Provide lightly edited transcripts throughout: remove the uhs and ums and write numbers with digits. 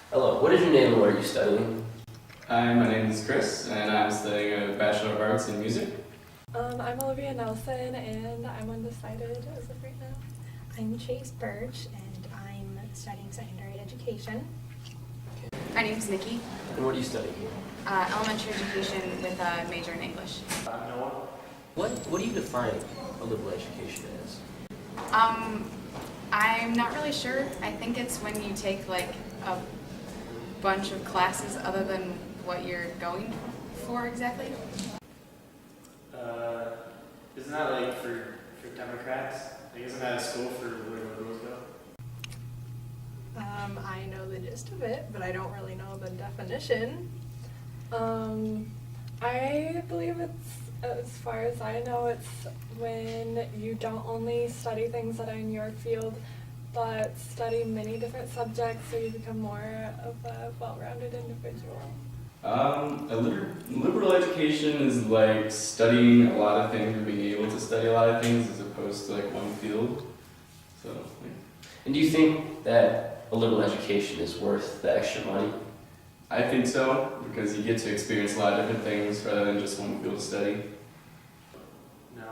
Hello, what is your name and what are you studying? Hi, my name is Chris, and I'm studying a Bachelor of Arts in Music. I'm Olivia Nelson, and I'm undecided as of right now. I'm Chase Birch, and I'm studying secondary education. My name's Nikki. And what are you studying? Elementary education with a major in English. What do you define a liberal education as? I'm not really sure. I think it's when you take like a bunch of classes other than what you're going for exactly. Isn't that like for Democrats? Like, isn't that a school for where liberals go? I know the gist of it, but I don't really know the definition. I believe it's, as far as I know, it's when you don't only study things that are in your field, but study many different subjects so you become more of a well-rounded individual. Liberal education is like studying a lot of things or being able to study a lot of things as opposed to like one field. So, And do you think that a liberal education is worth the extra money? I think so, because you get to experience a lot of different things rather than just one field to study. No.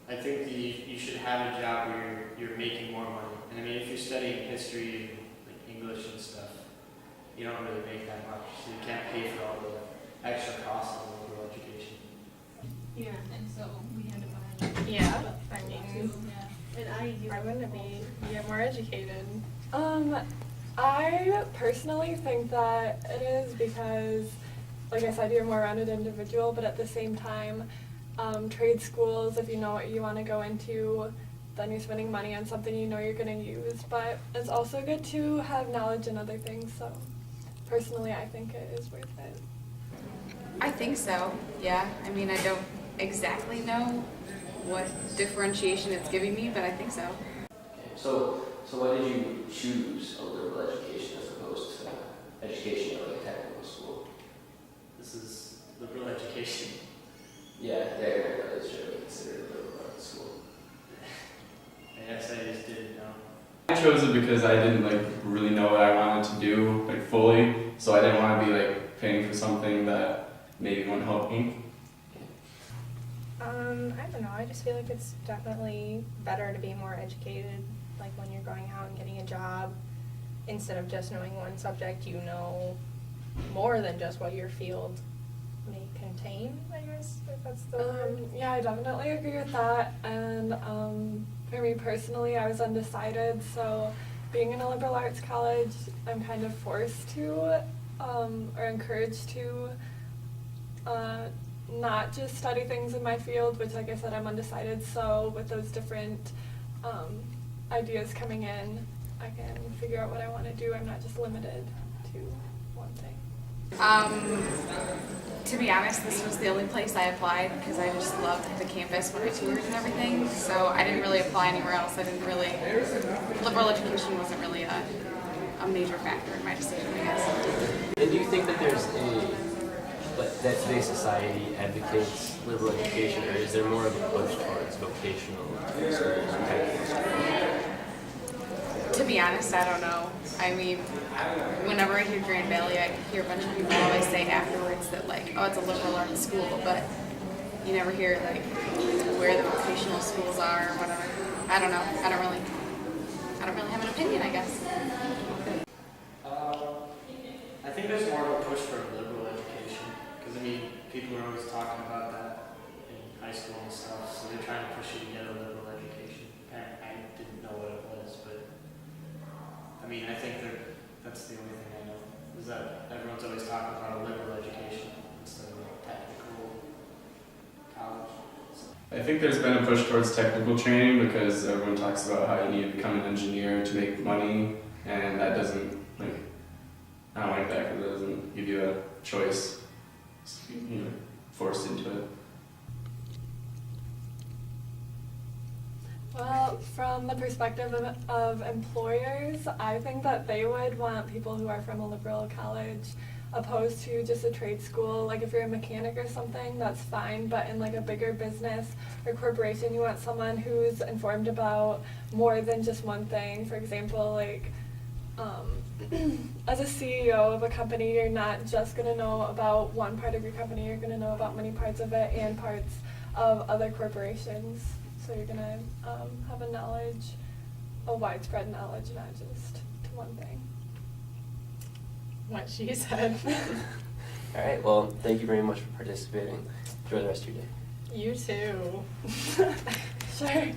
I think you should have a job where you're making more money. And I mean, if you're studying history and like English and stuff, you don't really make that much, so you can't pay for all the extra costs of liberal education. Yeah, and so we had to buy. Yeah, I mean, Yeah, and I wouldn't get more educated. I personally think that it is because, like I said, you're a more rounded individual, but at the same time, trade schools, if you know what you want to go into, then you're spending money on something you know you're going to use. But it's also good to have knowledge in other things, so personally I think it is worth it. I think so, yeah. I mean, I don't exactly know what differentiation it's giving me, but I think so. So why did you choose a liberal education as opposed to education at like a technical school? This is liberal education. Yeah, it's generally considered a liberal arts school. I guess I just didn't know. I chose it because I didn't like really know what I wanted to do like fully, so I didn't want to be like paying for something that maybe won't help me. I don't know, I just feel like it's definitely better to be more educated, like when you're going out and getting a job, instead of just knowing one subject, you know more than just what your field may contain, I guess, if that's the word. Yeah, I definitely agree with that. And for me personally, I was undecided. So being in a liberal arts college, I'm kind of forced to or encouraged to not just study things in my field, which, like I said, I'm undecided. So with those different ideas coming in, I can figure out what I want to do. I'm not just limited to one thing. To be honest, this was the only place I applied because I just loved the campus when I toured and everything. So I didn't really apply anywhere else. Liberal education wasn't really a major factor in my decision, I guess. And do you think that that today's society advocates liberal education, or is there more of a push towards vocational schools or technical schools? To be honest, I don't know. I mean, whenever I hear Grand Valley, I hear a bunch of people always say afterwards that like, oh, it's a liberal arts school, but you never hear like where the vocational schools are or whatever. I don't know. I don't really have an opinion, I guess. I think there's more of a push for liberal education, because I mean, people are always talking about that in high school and stuff, so they're trying to push you to get a liberal education. I didn't know what it was, but I mean, I think that's the only thing I know, is that everyone's always talking about a liberal education instead of a technical college. I think there's been a push towards technical training because everyone talks about how you need to become an engineer to make money, and that doesn't I don't like that because it doesn't give you a choice. You're forced into it. Well, from the perspective of employers, I think that they would want people who are from a liberal college opposed to just a trade school. Like if you're a mechanic or something, that's fine, but in like a bigger business or corporation, you want someone who's informed about more than just one thing. For example, like as a CEO of a company, you're not just going to know about one part of your company, you're going to know about many parts of it and parts of other corporations. So you're going to have a widespread knowledge, not just to one thing. What she said. All right. Well, thank you very much for participating. Enjoy the rest of your day. You too. Sure.